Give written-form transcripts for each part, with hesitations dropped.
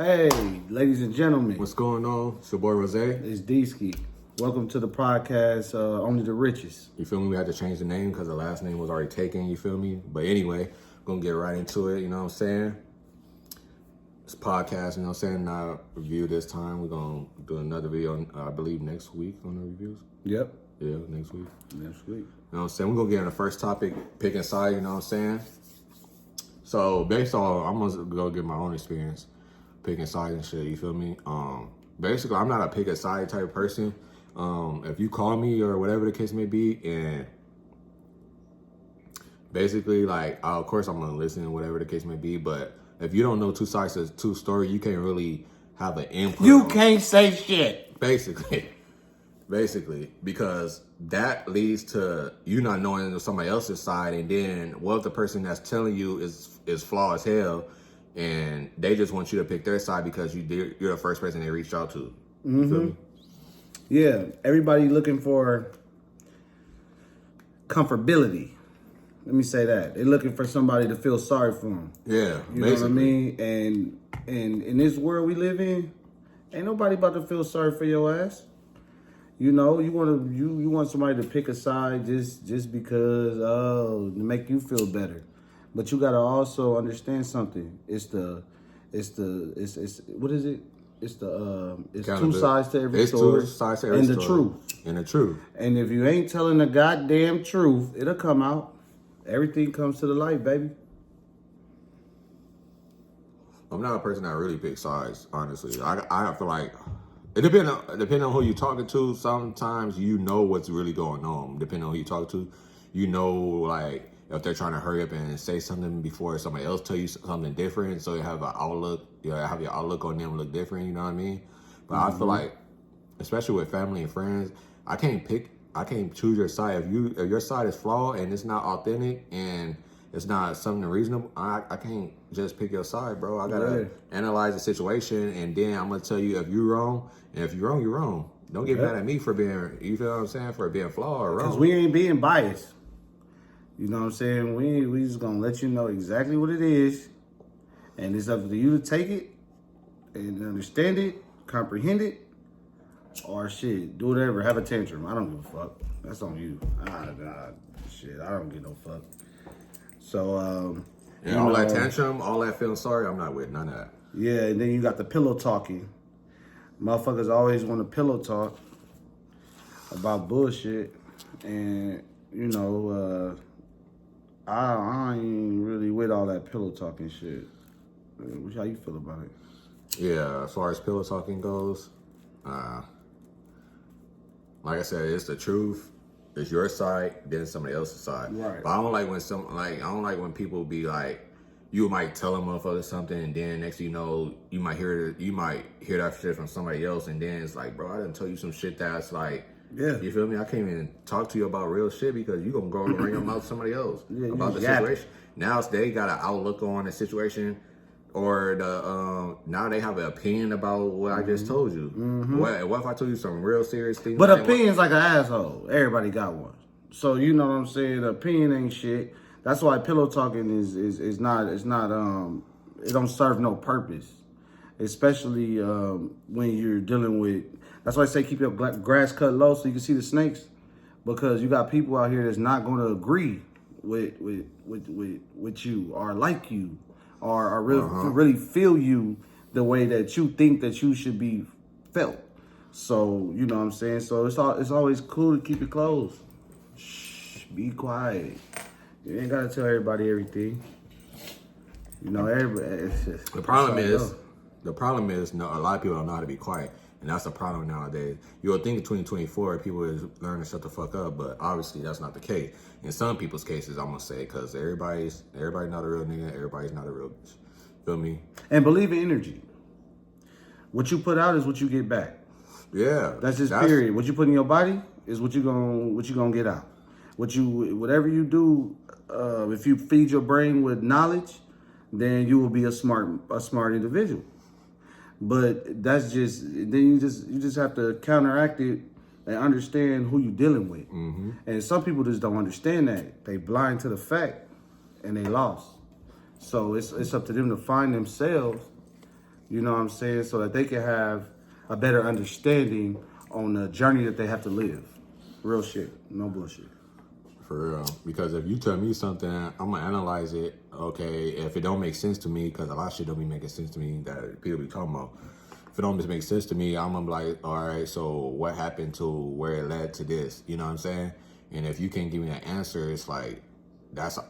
Hey, ladies and gentlemen, What's going on? It's your boy Rose. it's D-Ski. Welcome to the podcast, Only the Richest. You feel me? We had to change the name because the last name was already taken, you feel me? But anyway, gonna get right into it, you know what I'm saying? This podcast, you know what I'm saying? Not review this time. We're gonna do another video, I believe, next week on the reviews. Yep, Yeah, next week. next week. You know what I'm saying? We're gonna get in the first topic, picking side, you know what I'm saying? So based on, I'm gonna go get my own experience picking sides and shit, you feel me? Basically, I'm not a pick a side type of person. If you call me or whatever the case may be, and basically, like, of course I'm gonna listen, whatever the case may be, but if you don't know two sides to two story, you can't really have an input. You can't say shit. Basically, because that leads to you not knowing somebody else's side, and then what if the person that's telling you is flawed as hell, and they just want you to pick their side because you're the first person they reached out to. You feel me? Yeah, everybody looking for comfortability. Let me say that. They're looking for somebody to feel sorry for them. Yeah, You know what I mean? And in this world we live in, ain't nobody about to feel sorry for your ass. You know, you want somebody to pick a side just because to make you feel better. But you gotta also understand something. It's what is it? It's two sides to every story. Two sides to every and story. the truth. And the truth. And if you ain't telling the goddamn truth, it'll come out. Everything comes to the light, baby. I'm not a person that really picks sides, honestly. I feel like it depends on who you're talking to. Sometimes you know what's really going on. Depending on who you talk to, you know, like, if they're trying to hurry up and say something before somebody else tell you something different, so you have an outlook, have your outlook on them look different. You know what I mean? But I feel like, especially with family and friends, I can't choose your side. If your side is flawed and it's not authentic and it's not something reasonable, I can't just pick your side, bro. I gotta analyze the situation, and then I'm gonna tell you if you're wrong, and if you're wrong, you're wrong. Don't get mad at me for being, you feel what I'm saying, for being flawed or wrong. Because we ain't being biased. You know what I'm saying? We just gonna let you know exactly what it is, and it's up to you to take it and understand it, comprehend it, or shit, do whatever, have a tantrum. I don't give a fuck. That's on you. Shit, I don't give no fuck. So, all that tantrum, all that feeling sorry, I'm not with none of that. Yeah, and then you got the pillow talking. Motherfuckers always want to pillow talk about bullshit, and you know, I ain't really with all that pillow talking shit. How you feel about it? Yeah, as far as pillow talking goes, like I said, it's the truth. It's your side, then somebody else's side. Right. But I don't like when people be like, you might tell a motherfucker something, and then next thing you know, you might hear that shit from somebody else, and then it's like, bro, I didn't tell you some shit that's like, yeah, you feel me? I can't even talk to you about real shit because you gonna go and bring them out to somebody else about the situation. Now they got an outlook on the situation, or now they have an opinion about what I just told you. What if I told you some real serious things? But opinion's like an asshole. Everybody got one. So you know what I'm saying? Opinion ain't shit. That's why pillow talking is not it don't serve no purpose. Especially when you're dealing with. That's why I say keep your grass cut low so you can see the snakes, because you got people out here that's not going to agree with you or like you or really feel you the way that you think that you should be felt. So you know what I'm saying. So it's always cool to keep it closed. Shh, be quiet. You ain't gotta tell everybody everything. You know, everybody. The problem is, no, a lot of people don't know how to be quiet. And that's the problem nowadays. You would think in 2024 people is learning to shut the fuck up, but obviously that's not the case. In some people's cases, I'm gonna say, because everybody's not a real nigga, everybody's not a real bitch. Feel me? And believe in energy. What you put out is what you get back. Yeah. That's period. What you put in your body is what you gonna get out. Whatever you do, if you feed your brain with knowledge, then you will be a smart individual. But that's then you just have to counteract it and understand who you're dealing with. And some people just don't understand that. They blind to the fact and they lost. So it's up to them to find themselves You know what I'm saying? So that they can have a better understanding on the journey that they have to live. Real shit. No bullshit. For real. Because if you tell me something, I'm gonna analyze it. Okay, if it don't make sense to me, because a lot of shit don't be making sense to me that people be talking about. If it don't just make sense to me, I'm gonna be like, all right, so what happened to where it led to this? You know what I'm saying? And if you can't give me an answer, it's like,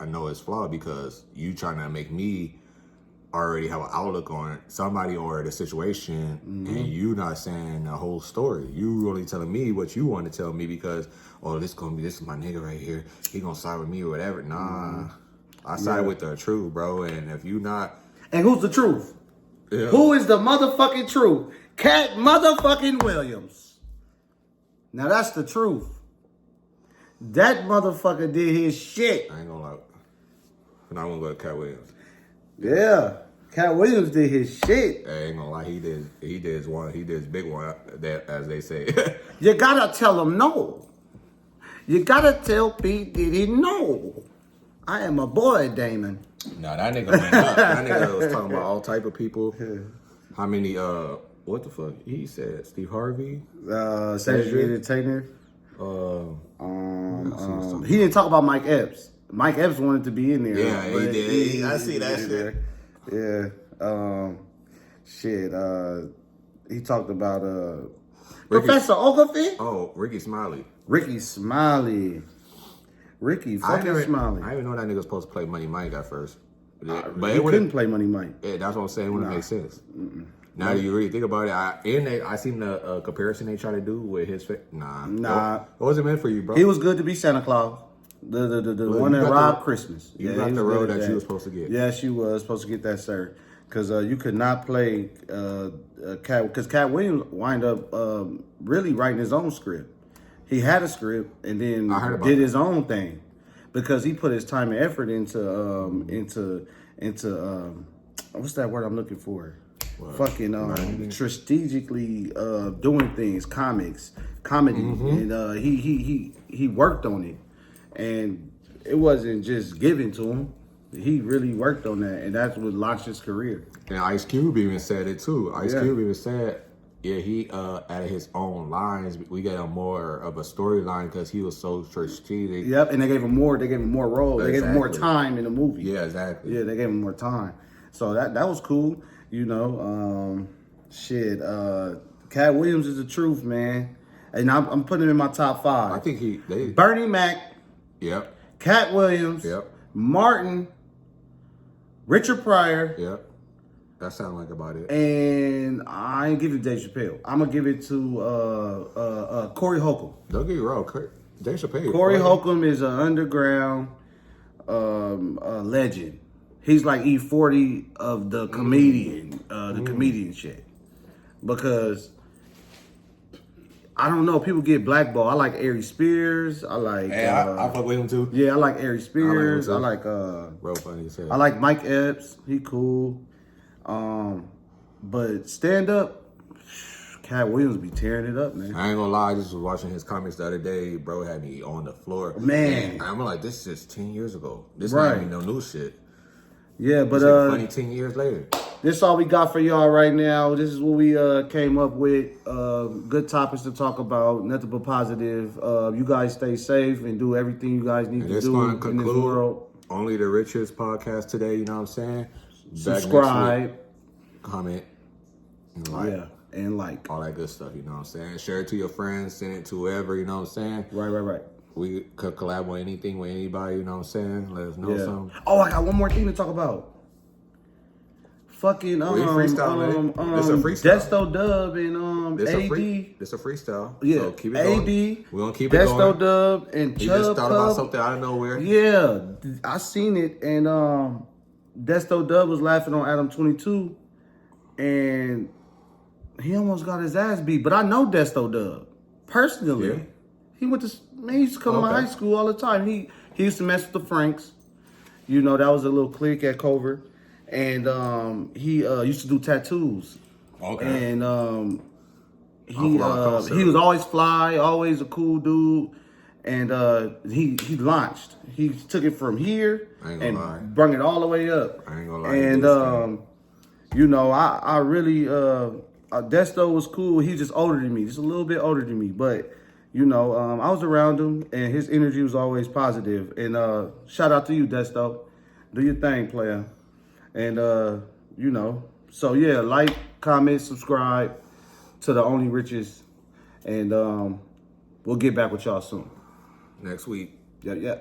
I know it's flawed because you trying to make me already have an outlook on somebody or the situation, and you not saying the whole story. You really telling me what you want to tell me because, oh, this is my nigga right here. He gonna side with me or whatever. Nah, I side with the truth, bro. And if you not, And who's the truth? yeah. Who is the motherfucking truth? Cat motherfucking Williams. Now that's the truth. That motherfucker did his shit. I ain't gonna lie. And I won't go to Cat Williams. Yeah. Cat Williams did his shit. I ain't gonna lie, he did his big one, that, as they say. You gotta tell him no. You gotta tell Pete Diddy no. I am a boy, Damon. Nah, that nigga went up. That nigga was talking about all type of people. How many, what the fuck? He said Steve Harvey. Cedric the Entertainer. Something. He didn't talk about Mike Epps. Mike Epps wanted to be in there. Yeah, he but did. I see that shit. Yeah. He talked about Professor Ogilvy. Oh, Ricky Smiley. Ricky Smiley. Ricky fucking Smiley. I didn't even know that nigga was supposed to play Money Mike at first. But he couldn't play Money Mike. Yeah, that's what I'm saying. It wouldn't make sense. Now that you really think about it, I seen the comparison they try to do with his face. Nah. It wasn't meant for you, bro. He was good to be Santa Claus. The one that robbed Christmas. You got the role that you were supposed to get. Yes, you was supposed to get that, sir. Because you could not play Cat. Because Cat Williams wind up really writing his own script. He had a script and then did his own thing because he put his time and effort into what's that word I'm looking for? What? Fucking strategically doing things, comedy, and he worked on it, and it wasn't just given to him. He really worked on that, and that's what launched his career. And Ice Cube even said it too. Ice Cube even said, yeah, he added his own lines. We got a more of a storyline because he was so strategic. Yep, and they gave him more. They gave him more roles. Exactly. They gave him more time in the movie. Yeah, exactly. Yeah, they gave him more time. So that was cool. You know, Cat Williams is the truth, man. And I'm putting him in my top 5. I think Bernie Mac. Yep. Cat Williams. Yep. Martin. Richard Pryor. Yep. That sounds like about it. And I ain't give it to Dave Chappelle. I'm gonna give it to Corey Holcomb. Don't get me wrong, Dave Chappelle. Corey Holcomb is an underground legend. He's like E40 of the comedian, comedian shit. Because I don't know, people get blackballed. I like Ari Spears. I like. Hey, I fuck with him too. Yeah, I like Ari Spears. I like. Real funny as hell. I like Mike Epps. He cool. But stand up, Cat Williams be tearing it up, man. I ain't gonna lie, I just was watching his comics the other day. Bro had me on the floor. Man. And I'm like, this is just 10 years ago. This not even no new shit. Yeah, but like funny 10 years later. This is all we got for y'all right now. This is what we came up with. Good topics to talk about. Nothing but positive. You guys stay safe and do everything you guys need to do in this world. Only the Richest podcast today, you know what I'm saying? Subscribe. Comment. And like. Yeah, and like. All that good stuff, you know what I'm saying? Share it to your friends. Send it to whoever, you know what I'm saying? Right. We could collab with anything with anybody, you know what I'm saying? Let us know something. Oh, I got one more thing to talk about. Fucking freestyle, man. It's a freestyle. Desto Dub and AD. It's a freestyle. Yeah, so keep it going. AD. We're gonna keep it going. Desto Dub and He Chubb just thought about something out of nowhere. Yeah, I seen it, and Desto Dub was laughing on Adam 22, and he almost got his ass beat. But I know Desto Dub personally. Yeah. He used to come to my high school all the time. He used to mess with the Franks. You know, that was a little clique at Covert. And he used to do tattoos. Okay. And he was always fly, always a cool dude. And he launched. He took it from here and brung it all the way up. I ain't gonna lie. And you know, I really Desto was cool. He's just older than me, just a little bit older than me, but. You know, I was around him, and his energy was always positive. And shout out to you, Desto. Do your thing, player. And, you know, so yeah, like, comment, subscribe to The Only Richest. And we'll get back with y'all soon. Next week. Yeah, yeah.